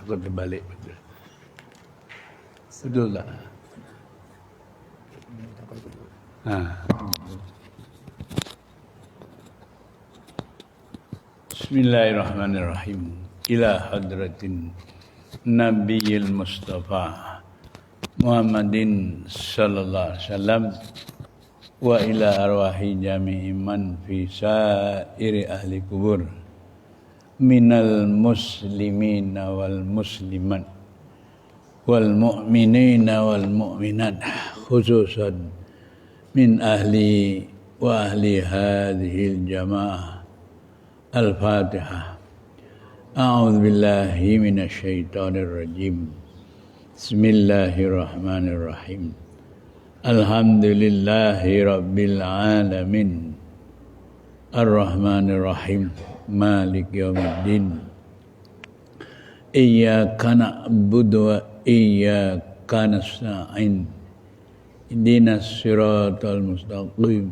Aku terbalik betul. Betul tak? Bismillahirrahmanirrahim. Ila hadratin Nabiyil Mustafa Muhammadin sallallahu alaihi wasallam wa ila arwahi jami'i man fi sairi ahli kubur minal muslimina wal muslimat wal mu'minina wal mu'minat khususan min ahli wa ahli hadhil jamaah. Al-Fatihah. A'udzu billahi minasy syaithanir rajim. Bismillahirrahmanirrahim. Alhamdulillahi rabbil alamin. Ar-Rahmanir Rahim. Malik yaumiddin. Iyyaka na'budu wa iyyaka nasta'in. Ihdinas siratal mustaqim.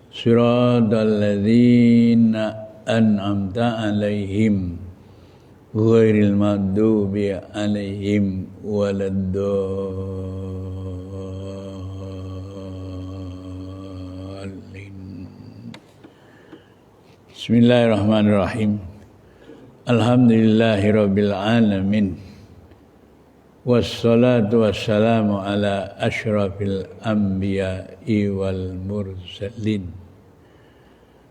Siratal ladzina an'amta 'alaihim ghairil maghdubi 'alaihim waladdallin. Bismillahirrahmanirrahim. Alhamdulillahirabbil alamin. Wassalatu wassalamu ala asyrafil anbiya'i wal mursalin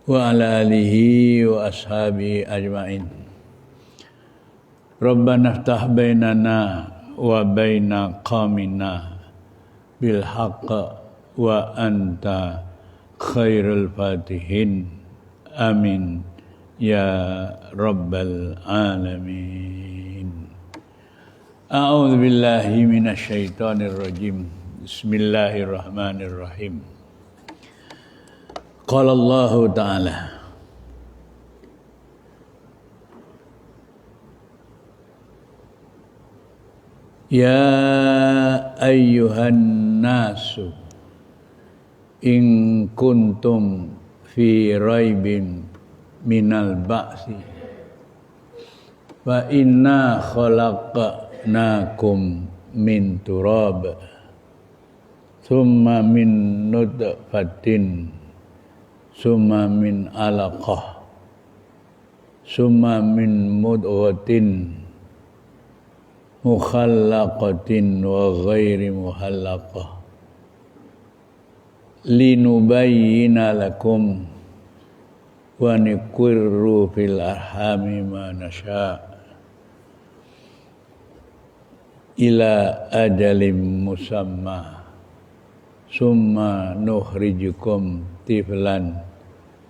wa ala alihi wa ashabihi ajma'in. Rabbana iftah bainana wa baina qaumina bil haqq wa anta khairul fatihin. Amin ya rabbal alamin. A'udzu billahi minasy syaithanir rajim. Bismillahirrahmanirrahim. Qala Allah Ta'ala Ya ayyuhan nasu in kuntum fi raibin minal ba'si fa inna khalaqnakum min turab thumma min nutfatin summa min alaqah summa min mudghatin mukhallaqatin wa ghairi mukhallaqah linubayyina lakum wa nuqirru fil arhami ma nasha' ila ajalin musamma summa nukhrijukum tiflan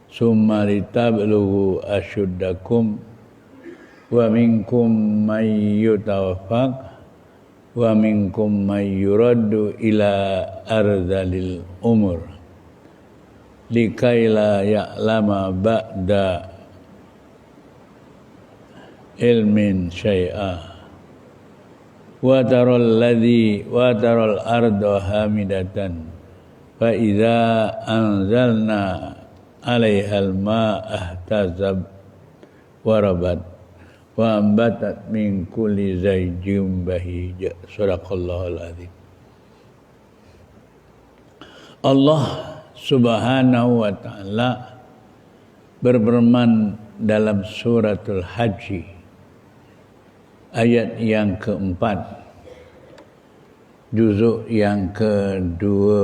summa litablughu asyuddakum wa minkum may yutawaffaq wa minkum may yuraddu ila ardhalil umur likaila ya'lama ba'da ilmin syai'a wa taral arda hamidatan fa idza anzalna 'alaihal ma'a ihtazab warabat wa ambatat min kulli zawjin bahij. Shadaqallahul azim. Allah Subhanahu wa ta'ala berfirman dalam suratul Haji ayat yang keempat, juzuk yang ke-17,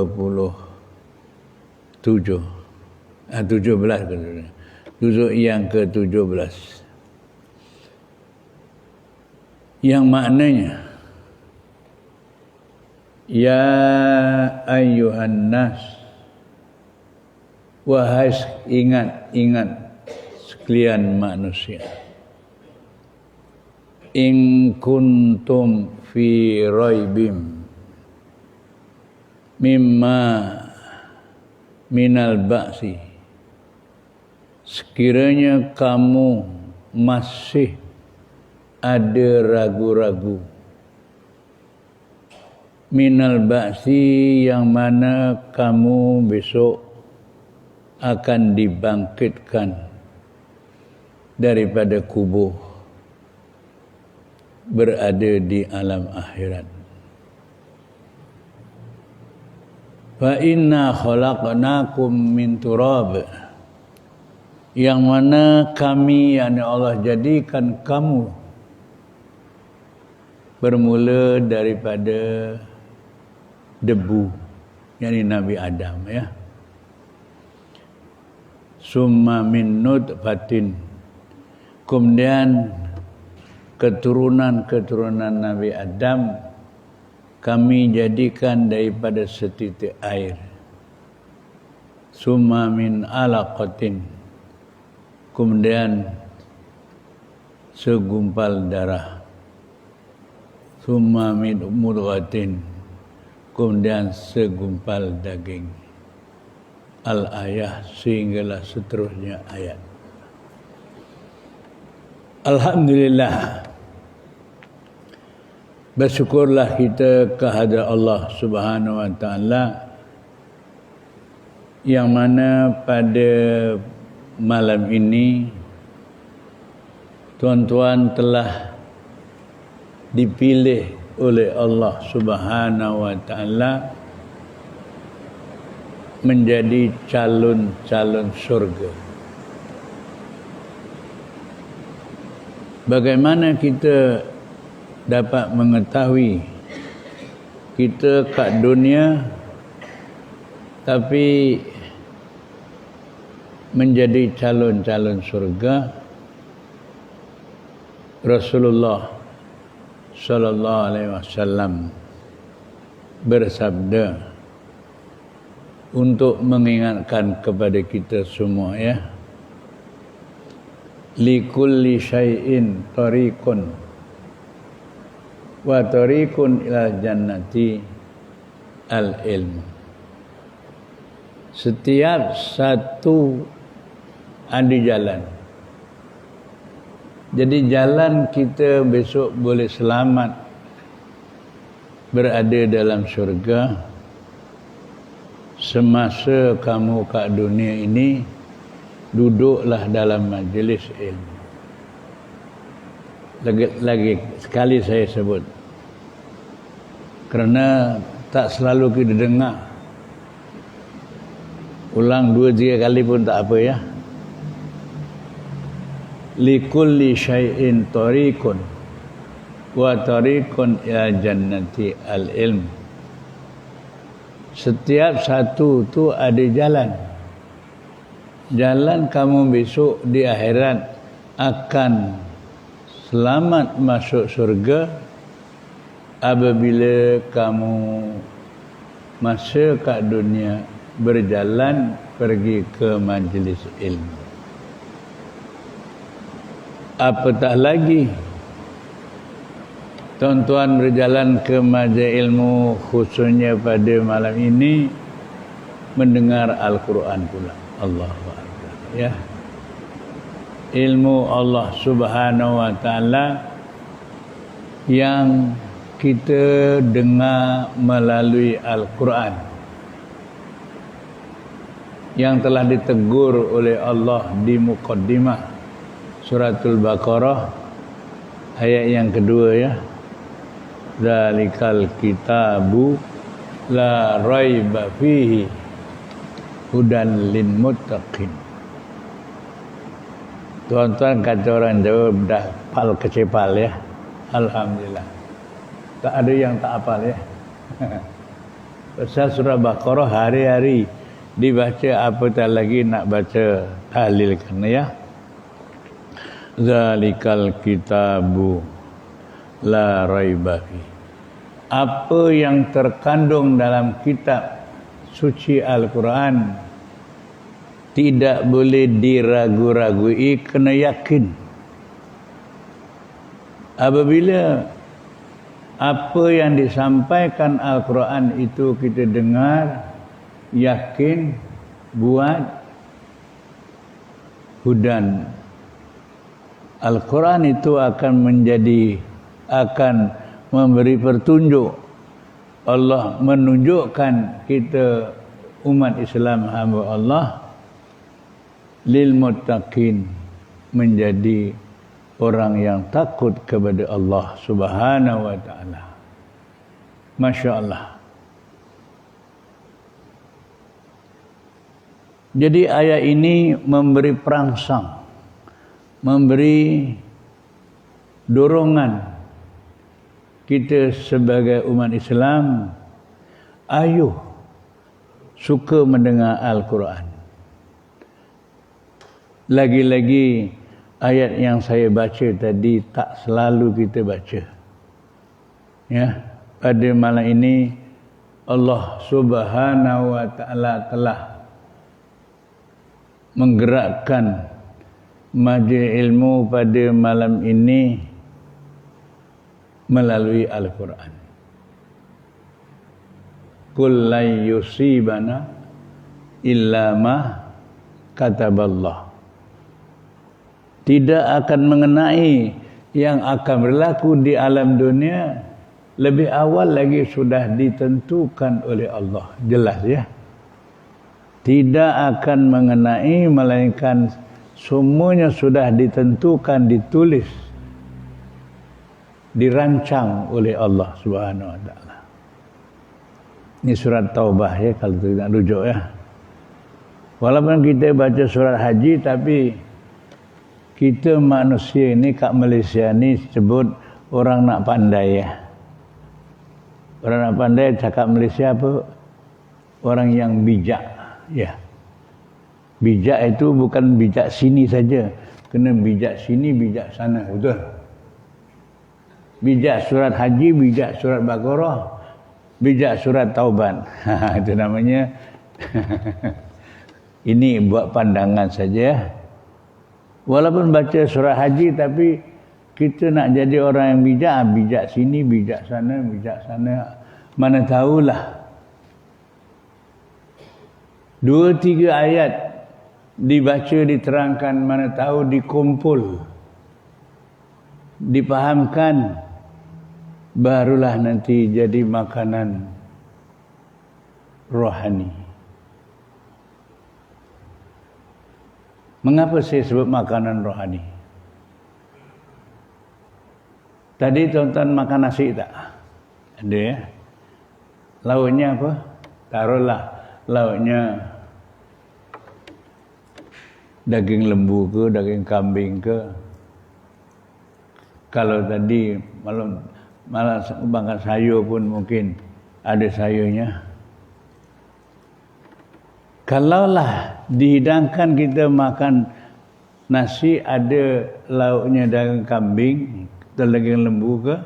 juzuk yang ke-17, yang maknanya ya ayyuhan nas, wahai ingat sekalian manusia, in kuntum fi raibim mimma minal ba'si, sekiranya kamu masih ada ragu-ragu, minal ba'si yang mana kamu besok akan dibangkitkan daripada kubur, berada di alam akhirat. Fa inna khalaqnakum min turab, yang mana kami, yakni Allah, jadikan kamu bermula daripada debu, yakni Nabi Adam, ya. Summa min nutfatin, kemudian keturunan Nabi Adam kami jadikan daripada setitik air. Summa min alaqatin, kemudian segumpal darah. Summa min mudghatin, kemudian segumpal daging. Al-ayah, sehinggalah seterusnya ayat. Alhamdulillah, bersyukurlah kita kehadrat Allah Subhanahu wa taala, yang mana pada malam ini tuan-tuan telah dipilih oleh Allah Subhanahu wa taala menjadi calon-calon surga. Bagaimana kita dapat mengetahui kita kat dunia tapi menjadi calon-calon surga? Rasulullah sallallahu alaihi wasallam bersabda untuk mengingatkan kepada kita semua, ya. Likulli syai'in tariqun wa tariqun ila jannati al-ilm. Setiap satu ada jalan. Jadi jalan kita besok boleh selamat berada dalam syurga semasa kamu kat dunia ini duduklah dalam majlis ilmu. Lagi sekali saya sebut, kerana tak selalu kita dengar. Ulang 2-3 kali pun tak apa, ya. Likulli syai'in tariqun wa tariqun ila jannati al-ilm. Setiap satu tu ada jalan. Jalan kamu besok di akhirat akan selamat masuk surga apabila kamu masa kat dunia berjalan pergi ke majlis ilmu. Apatah lagi tuan-tuan berjalan ke majlis ilmu, khususnya pada malam ini mendengar Al-Quran pula. Allahu Akbar, ya. Ilmu Allah Subhanahu wa taala yang kita dengar melalui Al-Quran, yang telah ditegur oleh Allah di muqaddimah suratul Baqarah ayat yang kedua, ya. Zalikal kitabu la raiba fihi hudan lil muttaqin. Tuan-tuan kata orang Jawa dah pal kecepal, ya. Alhamdulillah. Tak ada yang tak hafal, ya. Pasal surah Baqarah hari-hari dibaca, apatah lagi nak baca tahlilkan, ya. Zalikal kitabu la raiba fihi. Apa yang terkandung dalam kitab suci Al-Quran tidak boleh diragu-ragui, kena yakin. Apabila apa yang disampaikan Al-Quran itu kita dengar, yakin, buat, hudan. Al-Quran itu akan memberi petunjuk. Allah menunjukkan kita umat Islam hamba Allah lil muttaqin, menjadi orang yang takut kepada Allah Subhanahu wa taala. Masya Allah. Jadi ayat ini memberi perangsang, memberi dorongan kita sebagai umat Islam, ayo suka mendengar Al-Quran. Lagi-lagi ayat yang saya baca tadi tak selalu kita baca. Ya, pada malam ini Allah Subhanahu wa taala telah menggerakkan majlis ilmu pada malam ini melalui Al-Quran. Qul la yusibana illa ma kataballah. Tidak akan mengenai yang akan berlaku di alam dunia, lebih awal lagi sudah ditentukan oleh Allah. Jelas ya. Tidak akan mengenai, melainkan semuanya sudah ditentukan, ditulis, dirancang oleh Allah Subhanahu wa taala. Ini surat Taubah ya, kalau tidak rujuk ya. Walaupun kita baca surat haji, tapi kita manusia ini kat Malaysia ni sebut orang nak pandai ya. Orang nak pandai cakap Malaysia apa? Orang yang bijak. Ya, bijak itu bukan bijak sini saja, kena bijak sini, bijak sana, betul. Bijak surat haji, bijak surat Baqarah, bijak surat Taubat. Itu namanya. Ini buat pandangan saja. Walaupun baca surat haji, tapi kita nak jadi orang yang bijak, bijak sini, bijak sana, mana tahulah. 2-3 ayat dibaca, diterangkan, mana tahu dikumpul, dipahamkan, barulah nanti jadi makanan rohani. Mengapa saya sebut makanan rohani? Tadi tuan-tuan makan nasi tak? Ada ya? Lauknya apa? Taruhlah lauknya daging lembu ke, daging kambing ke. Kalau tadi malah makan sayur pun mungkin ada sayurnya. Kalaulah dihidangkan kita makan nasi ada lauknya daging kambing atau daging lembu ke,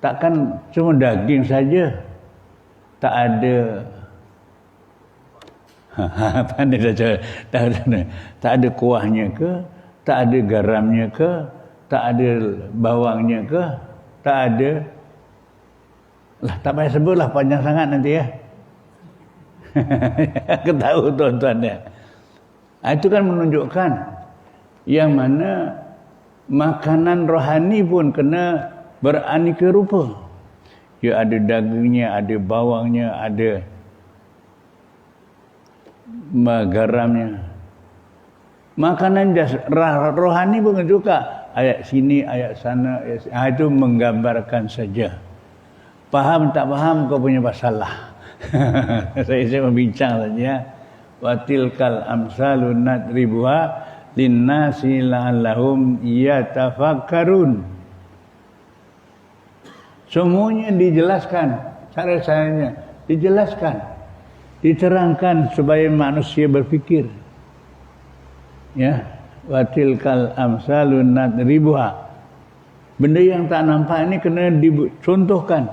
takkan cuma daging saja, tak ada pandai saja, tak ada kuahnya ke, tak ada garamnya ke, tak ada bawangnya ke, tak ada lah, tak payah sebutlah, panjang sangat nanti ya. Aku tahu tuan-tuan ya. Itu kan menunjukkan yang mana makanan rohani pun kena beraneka rupa. Ya, ada dagingnya, ada bawangnya, ada garamnya. Makanan rohani pun juga ayat sini, ayat sana, ayat sini. Itu menggambarkan saja. Faham tak faham kau punya masalah. Saya membincang saja. Wa tilkal amsalu nadribuha linnasi la'allahum yatafakkarun. Semuanya dijelaskan, cara-caranya dijelaskan, diterangkan supaya manusia berfikir. Ya, wa tilkal amsalu nadribuha. Benda yang tak nampak ini kena dicontohkan.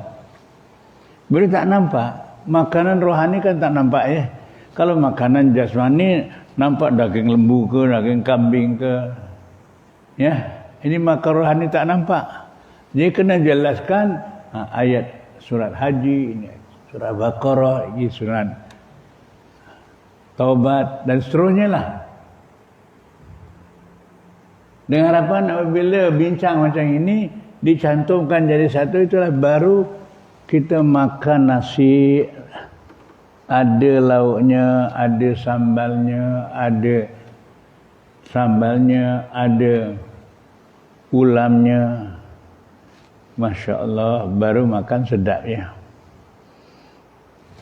Benda tak nampak, makanan rohani kan tak nampak ya. Kalau makanan jasmani nampak daging lembu ke, daging kambing ke. Ya, ini makan rohani tak nampak. Jadi kena jelaskan ayat surat haji, ini surat Baqarah, ini surat Taubat dan seterusnya lah. Dengan harapan apabila bincang macam ini dicantumkan jadi satu, itulah baru kita makan nasi, ada lauknya, ada sambalnya, ada ulamnya, Masya Allah, baru makan sedap ya.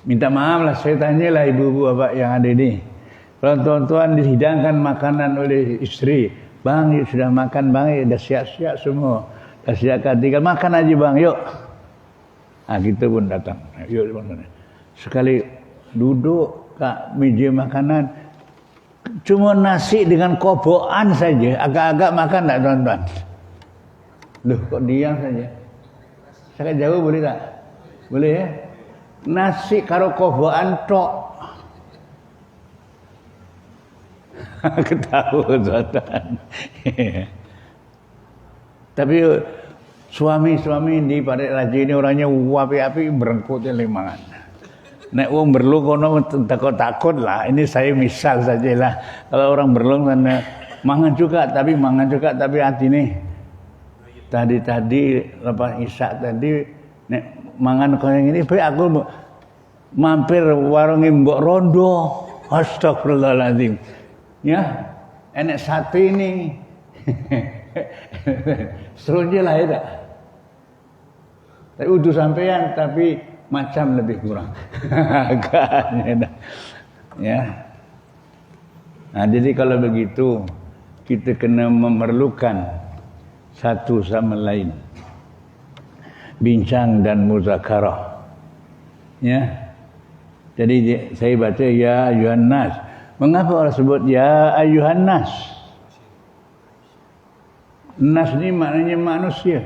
Minta maaf lah, saya tanyalah ibu-ibu bapak yang ada ini. Kalau tuan-tuan dihidangkan makanan oleh istri, bang yuk sudah makan bang, ya dah siap-siap semua, dah siapkan, tinggal makan aja bang, yuk. Ah kita pun datang, yuk makan. Sekali duduk kat meja makanan, cuma nasi dengan kobokan saja, agak-agak makan tak tuan-tuan? Loh kok diam saja? Sangat jauh boleh tak? Boleh ya? Nasi karo kobokan tok. Ketawa tuan-tuan. Tapi suami-suami di Parit Raja ini orangnya api-api, berengkutnya lemangan. Nek wong berlung kono takut-takut lah. Ini saya misal sajalah. Kalau orang berlung sana mangan juga tapi hati nih. Tadi lepas isya tadi nek mangan kaya ngene bae aku mampir warung Mbok Rondo. Astagfirullahaladzim. Ya, enek sate ini. Serunya lah ya tak? Tapi udah sampean tapi macam lebih kurang. Agaknya dah. Ya. Nah, jadi kalau begitu kita kena memerlukan satu sama lain. Bincang dan muzakarah. Ya. Jadi saya baca ya ayuhan nas. Mengapa orang sebut ya ayuhan nas? Nas ni maknanya manusia.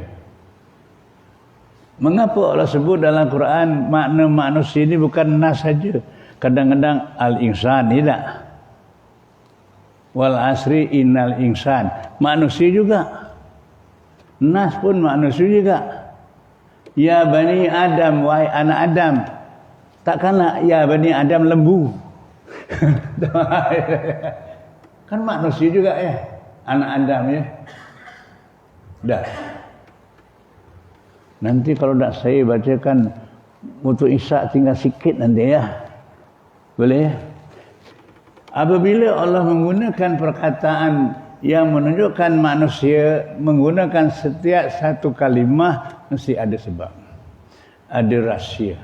Mengapa Allah sebut dalam Quran makna manusia ini bukan nas saja? Kadang-kadang al-insan tidak. Wal asri innal insan. Manusia juga. Nas pun manusia juga. Ya bani Adam, wahai anak Adam. Takkanlah ya bani Adam lembu. Kan manusia juga ya. Anak Adam ya. Dah. Nanti kalau tak saya bacakan untuk isya tinggal sikit nanti ya. Boleh ya? Apabila Allah menggunakan perkataan yang menunjukkan manusia menggunakan setiap satu kalimah mesti ada sebab. Ada rahsia.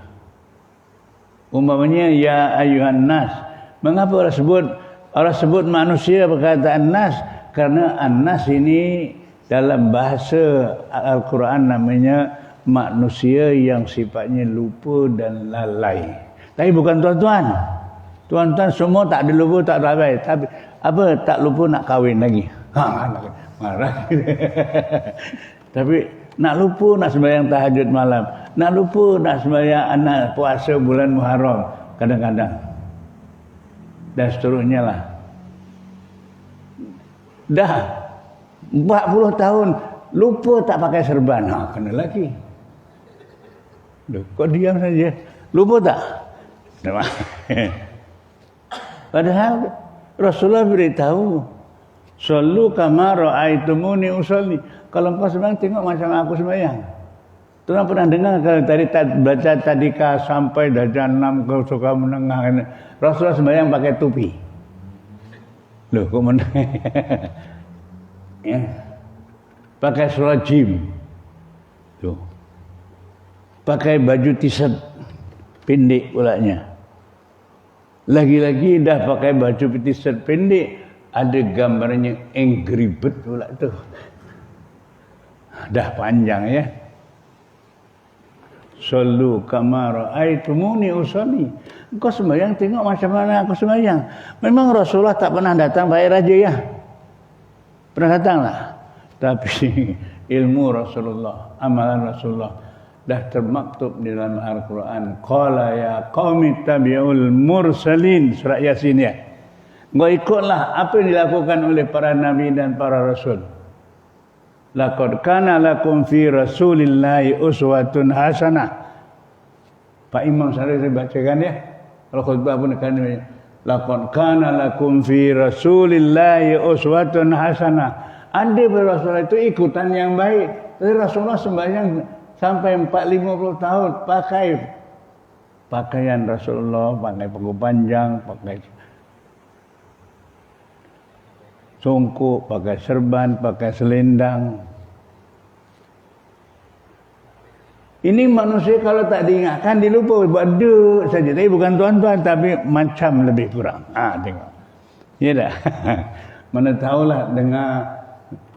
Umpamanya ya ayuhan nas. Mengapa Allah sebut manusia perkataan nas? Karena an-nas ini dalam bahasa Al-Quran namanya manusia yang sifatnya lupa dan lalai. Tapi bukan tuan-tuan. Tuan-tuan semua tak ada lupa, tak ada lalai. Tapi apa tak lupa nak kahwin lagi. Marah. Tapi nak lupa nak sembahyang tahajud malam. Nak lupa nak sembahyang anak puasa bulan Muharram. Kadang-kadang. Dan seterusnya lah. Dah 40 tahun lupa tak pakai serban. Kena lagi. Duh, kok diam saja? Lupa tak? Padahal Rasulullah beritahu, "Shallu kama ra'aitumuni usolli." Kalau engkau sembahyang tengok macam aku sembahyang. Tuan pernah dengar kalau tadi baca tadika sampai darjah 6 kau suka menengah. Rasulullah sembahyang pakai topi. Loh, kok menengah? Ya. Pakai surat jim. Tuh. Pakai baju t-shirt pendek pulanya. Lagi-lagi dah pakai baju t-shirt pendek, ada gambarnya Angry Bird pula tu. Dah panjang ya. Sallu kama ra'aitumuni usolli. Engkau sembahyang tengok macam mana aku sembahyang. Memang Rasulullah tak pernah datang Pak Raja ya. Pernah datang lah. Tapi ilmu Rasulullah, amalan Rasulullah dah termaktub di dalam Al-Quran. Qala ya qaumi tabi'ul mursalin. Surat Yasin ya. Engkau ikutlah apa yang dilakukan oleh para nabi dan para rasul. Laqad kana lakum fi rasulillahi uswatun hasanah. Pak Imam saya bacakan ya. Kalau khutbah pun akan laqad kana lakum fi rasulillahi uswatun hasanah. Ada Rasulullah itu ikutan yang baik. Tapi Rasulullah sembahyang sampai 40-50 tahun pakai pakaian Rasulullah, pakai paku panjang, pakai songkok, pakai serban, pakai selendang. Ini manusia kalau tak diingatkan dia lupa buat duk saja. Tapi bukan tuan-tuan, tapi macam lebih kurang. Tengok. Ya dah. Mana tahulah dengar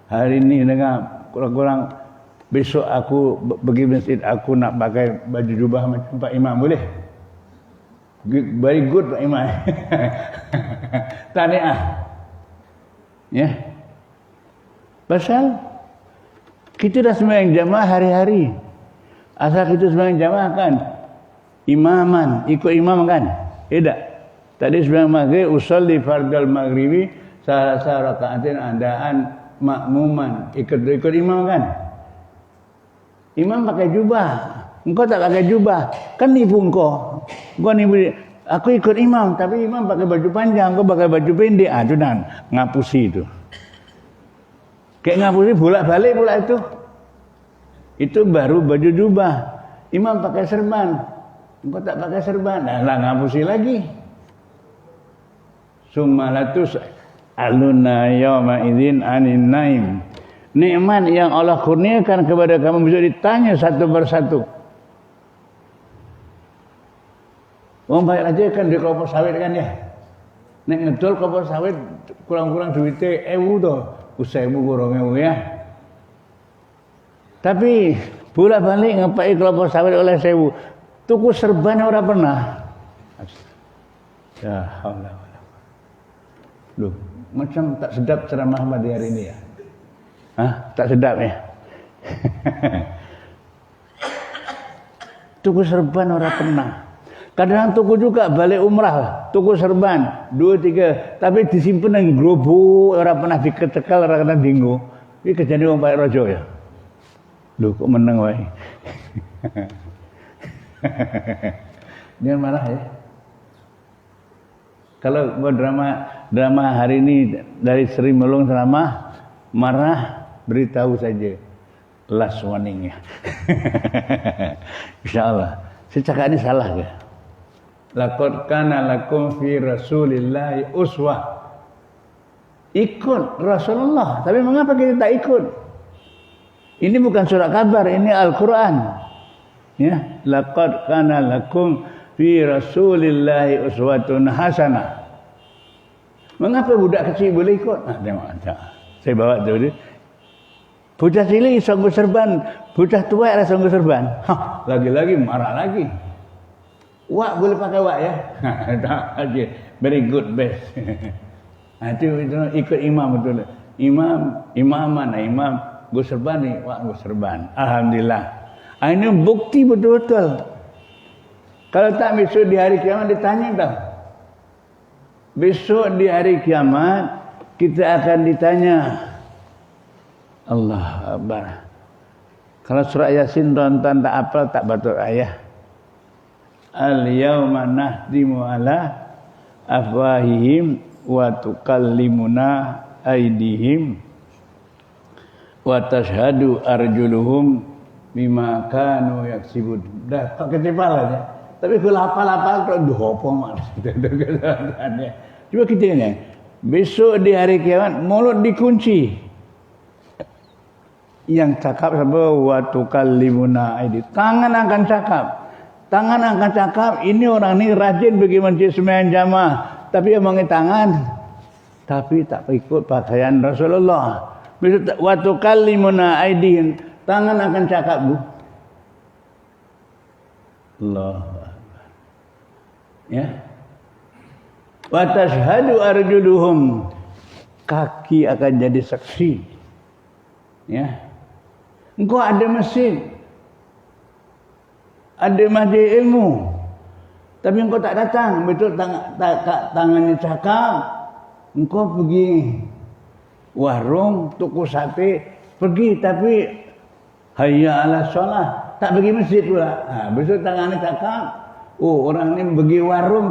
hari ini dengar kurang-kurang besok aku pergi masjid aku nak pakai baju jubah macam Pak Imam boleh? Very good Pak Imam. Tahniah. Ya. Pasal kita dah sembahyang jamaah hari-hari. Asal kita sembahyang jamaah kan imaman, ikut imam kan? Tidak. Tadi sembahyang maghrib usolli fardal maghribi salasa rakaatin andaan makmuman, ikut imam kan? Imam pakai jubah. Engkau tak pakai jubah. Kan nipu engkau. Engkau nipu. Aku ikut imam, tapi imam pakai baju panjang, engkau pakai baju pendek. Itu dah ngapusi itu. Kayak ngapusi bolak-balik pula itu. Itu baru baju jubah. Imam pakai serban. Engkau tak pakai serban. Nah, ngapusi lagi. Sumalatus aluna yawma idzin anin naim. Nikmat yang Allah kurniakan kepada kamu bisa ditanya satu persatu. Orang baik aja kan di kelapa sawit kan ya. Nek ngedol kelapa sawit kurang-kurang duitnya 1000 toh. 1000 kurang 1000 ya. Tapi bolak-balik ngepai kelapa sawit oleh 1000. Tuku serban orang pernah. Ya Allah. Loh, macam tak sedap ceramah Ahmad hari ini ya. Tak sedap ya. Tuku serban orang pernah. Kadang tuku juga balik umrah, tuku serban 2-3, tapi disimpan yang globuk, orang pernah diketekal, orang kena dinggo. Ini kejadian orang Pak Rojo ya. Loh kok menang wae. Jangan marah ya. Kalau buat drama hari ini dari Sri Mulung ceramah marah, beritahu saja last warning ya. Insyaallah. Saya cakap ini salah ke? Laqad kana lakum fi Rasulillahi uswah. Ikut Rasulullah, tapi mengapa kita tak ikut? Ini bukan surat kabar, ini Al-Qur'an. Ya, laqad kana lakum fi Rasulillahi uswatun hasanah. Mengapa budak kecil boleh ikut? Tengok ada. Saya bawa tu dia. Bocah cilik sanggup serban, bocah tua ada sanggup serban. Lagi-lagi marah lagi. Wak boleh pakai wak ya? Tak aja. Very good best. Itu ikut imam betul. Imam gue serban ni, wak gue serban. Alhamdulillah. Ini bukti betul-betul. Kalau tak besok di hari kiamat ditanya tak? Besok di hari kiamat kita akan ditanya. Allah Akbar. Kalau surah Yasin tonton tak apa tak batuk ayah. Al-yawma nahdimu ala afwahihim wa tukallimuna aydihim wa tashhadu arjuluhum bima kanu yaksibun. Dah tak ketipal aja. Tapi kalau hafal-hafal tu apa maksudnya. Cuba kita ni. Besok di hari kiamat mulut dikunci. Yang cakap apa wa tukallimuna aydi. Tangan akan cakap. Tangan akan cakap, ini orang ni rajin pergi masjid sembahyang jamaah, tapi yang mengenai tangan, tapi tak ikut pakaian Rasulullah. Wa tukallimuna aydihim, tangan akan cakap bu. Allah. Ya. Wa tashhadu arjuluhum, kaki akan jadi saksi. Ya. Engkau ada masjid, ada majlis ilmu, tapi engkau tak datang, betul tangannya cakap, engkau pergi warung, tuku sate, pergi tapi hayya ala solah, tak pergi masjid pula. Betul tangannya cakap, oh orang ni pergi warung,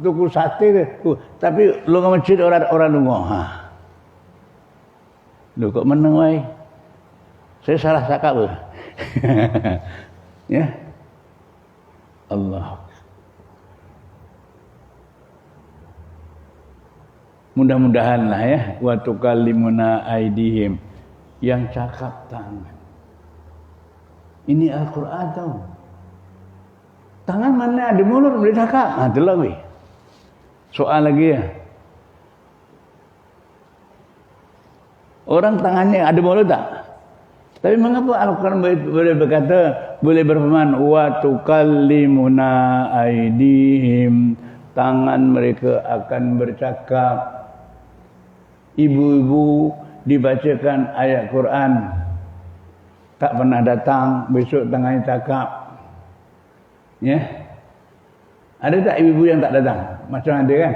tuku sate, tapi lu ke masjid orang nunggu. Lu kok menang wai? Saya salah cakap ke? Ya. Allah. Mudah-mudahanlah ya, wa tukallimuna aydihim, yang cakap tangan. Ini Al-Quran tau. Tangan mana ada mulut boleh cakap. Itulah weh. Soal lagi ya. Orang tangannya ada mulut tak? Tapi mengapa Al-Quran boleh berkata, boleh berfirman, wa tukallimuna aydihim, tangan mereka akan bercakap. Ibu-ibu dibacakan ayat Quran, tak pernah datang, besok tangannya cakap. Ya. Ada tak ibu-ibu yang tak datang? Macam ada kan?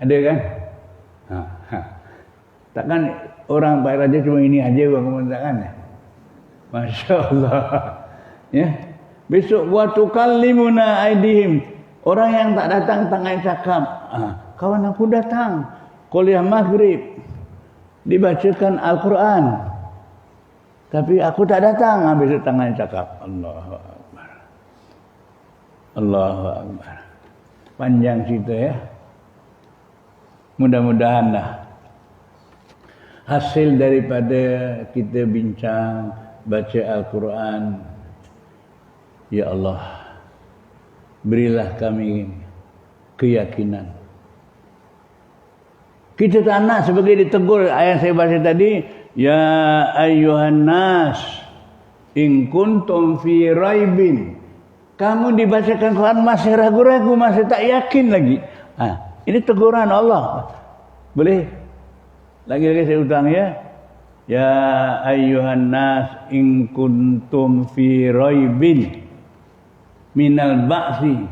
Ada kan? Takkan orang Pak Raja cuma ini aja orang takkan? Masya Allah. Ya. Besok wa tukallimuna aydihim, orang yang tak datang tangannya cakap. Kawan aku datang kuliah maghrib, dibacakan Al-Quran, tapi aku tak datang. Besok tangannya cakap. Allahu Akbar. Allahu Akbar. Panjang cerita ya. Mudah-mudahan lah hasil daripada kita bincang baca Al-Quran, ya Allah, berilah kami keyakinan. Kita tak nak sebagai ditegur ayat saya baca tadi, ya ayyuhan nas in kuntum fi raibin. Kamu dibacakan Quran masih ragu-ragu, masih tak yakin lagi. Ini teguran Allah. Boleh? Lagi-lagi saya ulang ya. Ya ayyuhan nas in kuntum fi raibin minal ba'si.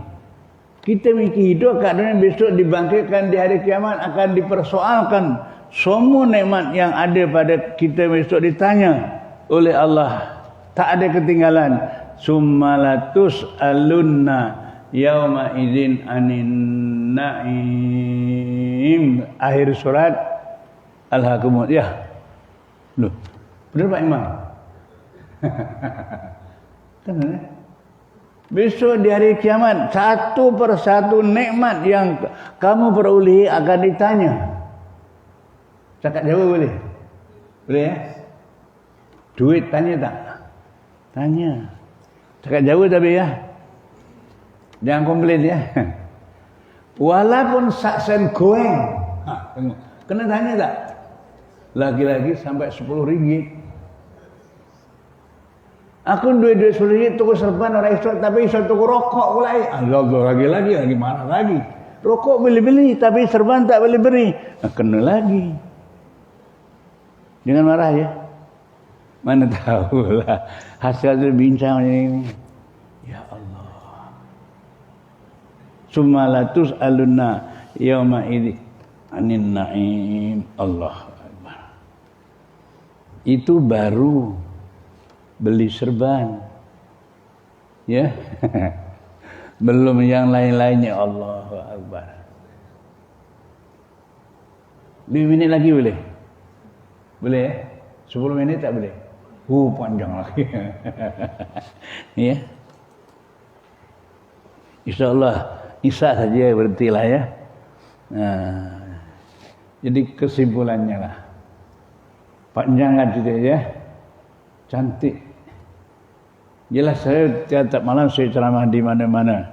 Kita mikir hidup keadaan besok dibangkitkan di hari kiamat, akan dipersoalkan semua nikmat yang ada pada kita besok ditanya oleh Allah. Tak ada ketinggalan. Summalatus alunna yauma idzin anin naim. Akhir surat Al-Hakumut. Ya. Loh. Benar Pak Imam? Kan ya? Besok di hari kiamat, satu persatu nikmat yang kamu perolehi akan ditanya. Cakap Jawa boleh? Boleh ya? Duit tanya tak? Tanya. Cakap Jawa tapi ya. Jangan komplain ya. Walaupun saksen goeng. Kena tanya tak? Lagi-lagi sampai 10 ringgit. Aku duit-duit 10 ringgit tuku serban orang esok, tapi esok tuku rokok pula. Allah, lagi marah lagi. Rokok beli-beli tapi serban tak boleh beri. Kena lagi. Jangan marah ya. Mana tahulah hasil bincang ini. Ya Allah. Summalatus alunna yauma idzi anin naim. Allah Akbar. Itu baru beli serban. Ya. Belum yang lain-lainnya. Allahu Akbar. 5 minit lagi boleh? Boleh ya? 10 minit tak boleh? Panjang lagi. Ya. InsyaAllah Isa saja berhentilah ya. Jadi kesimpulannya lah, panjang kan cerita ya, cantik. Jelas saya tiap malam saya ceramah di mana-mana.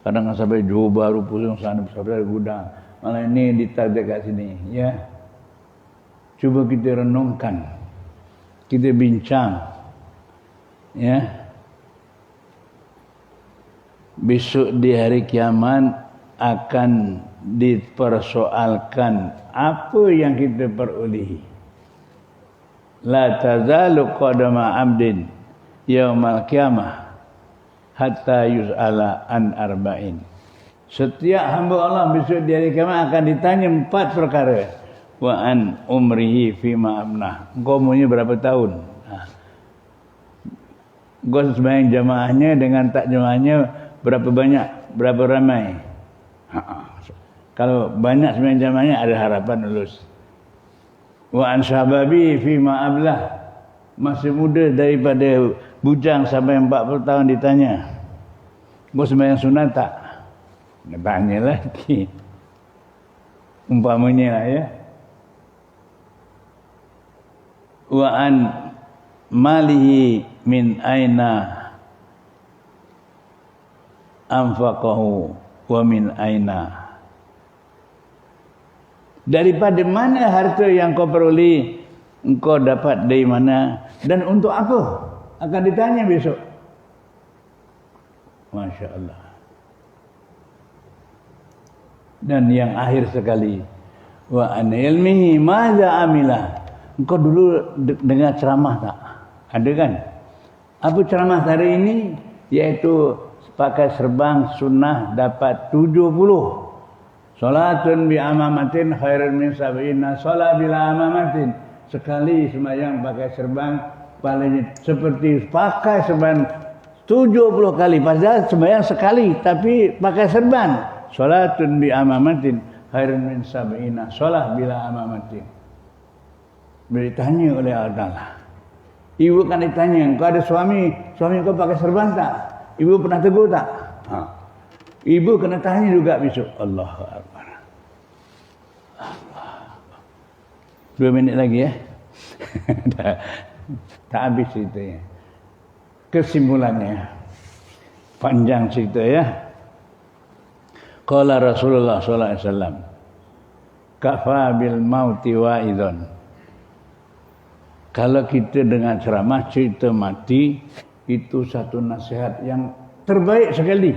Kadang sampai Johor Bahru pusing sana sampai gudang. Malah ini ditarget kat sini ya. Cuba kita renungkan, kita bincang ya. Besok di hari kiamat akan dipersoalkan apa yang kita perolehi. La tazalu qadama 'abdin yaumal qiyamah hatta yus'ala an arba'in. Setiap hamba Allah besok di hari kiamat akan ditanya 4 perkara. Wa an umrihi fima abnah. Engkau umurnya berapa tahun? Engkau sembahyang jamaahnya dengan tak jamaahnya berapa banyak, berapa ramai? Kalau banyak sembahyang jamaahnya ada harapan lulus. Wa an syababi fima ablah. Masih muda daripada bujang sampai 40 tahun ditanya. Engkau sembahyang sunat tak? Tanya lagi. Umpamanya lah ya. Wa an malihi min aina anfaqahu wa min aina, daripada mana harta yang kau peroleh, engkau dapat dari mana dan untuk apa, akan ditanya besok. Masya Allah. Dan yang akhir sekali, wa an ilmihi madza amila. Engkau dulu dengar ceramah tak? Ada kan? Apa ceramah hari ini? Yaitu pakai serban sunnah dapat 70. Salatun bi amamatin khairun min sab'ina salat bila amamatin. Sekali sembahyang pakai serban paling seperti pakai serban 70 kali. Padahal sembahyang sekali tapi pakai serban. Salatun bi amamatin khairun min sab'ina salat bila amamatin. Ditanya oleh Allah. Ibu kan ditanya, kau ada suami kau pakai serban tak? Ibu pernah tegur tak? Ibu kena tanya juga besok. Allahu Akbar. 2 minit lagi ya. Tak habis ceritanya. Kesimpulannya panjang cerita ya. Qala Rasulullah sallallahu alaihi wasallam, kafa bil mauti wa'idun. Kalau kita dengar ceramah cerita mati, itu satu nasihat yang terbaik sekali.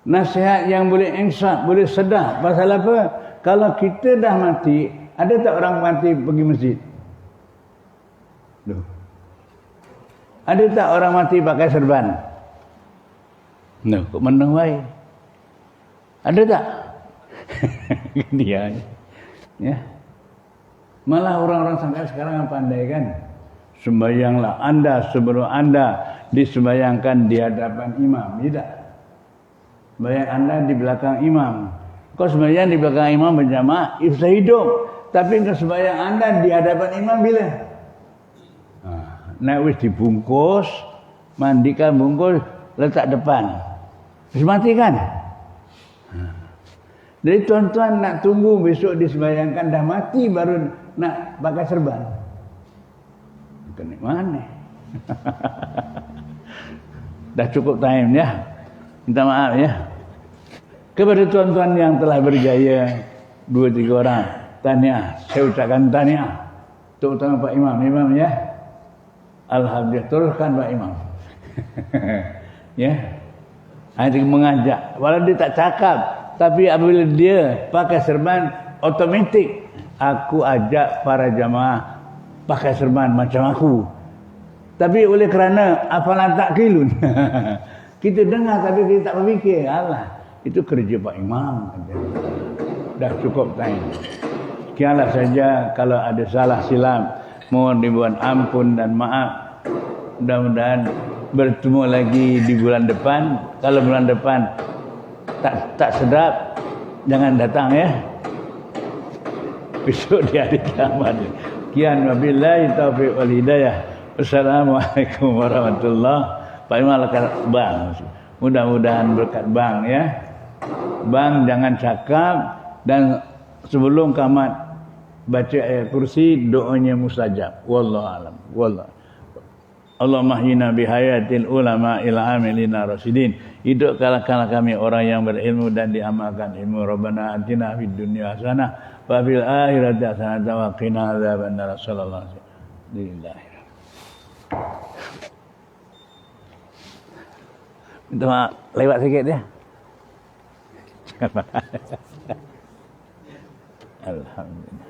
Nasihat yang boleh insaf, boleh sedar. Pasal apa? Kalau kita dah mati, ada tak orang mati pergi masjid? Loh. Ada tak orang mati pakai serban? Loh, kok menang baik? Ada tak? Dia ya. Malah orang-orang sampai sekarang yang pandai kan. Sembayanglah anda sebelum anda disembayangkan di hadapan imam. Tidak. Sembayang anda di belakang imam. Kau sembayang di belakang imam berjamaah, bisa hidup. Tapi kau sembayang anda di hadapan imam bila? Nak wis dibungkus, mandikan bungkus, letak depan. Wis mati kan? Jadi tuan-tuan nak tunggu besok disembayangkan dah mati baru nak pakai serban. Kena mana? Dah cukup time ya. Minta maaf ya. Kepada tuan-tuan yang telah berjaya 2-3 orang, tahniah. Saya ucapkan tahniah. Terutama Pak Imam ya. Alhamdulillah, teruskan Pak Imam. Ya. Ada mengajak, walau dia tak cakap, tapi apabila dia pakai serban, otomatik aku ajak para jamaah pakai serban macam aku. Tapi oleh kerana apalan tak kilun, kita dengar tapi kita tak berfikir. Allah, itu kerja Pak Imam. Dah cukup time. Sekianlah saja. Kalau ada salah silap, mohon dibuat ampun dan maaf. Mudah-mudahan bertemu lagi di bulan depan. Kalau bulan depan tak sedap, jangan datang ya. Besok di hari kiamat. Sekian wabillahi taufiq wal hidayah. Wassalamualaikum warahmatullahi wabarakatuh. Pak Imam akan bang. Mudah-mudahan berkat bang ya. Bang jangan cakap, dan sebelum kamat baca ayat kursi, doanya mustajab. Wallahu alam. Wallahu. Allahumma hina bihayatil ulama ila amilina rasidin. Hidupkanlah kami orang yang berilmu dan diamalkan ilmu. Rabbana atina fid dunya hasanah wa fil akhirati hasanah wa qina adzabannar. Sallallahu alaihi wasallam. Minta maaf, lewat sikit ya. Alhamdulillah.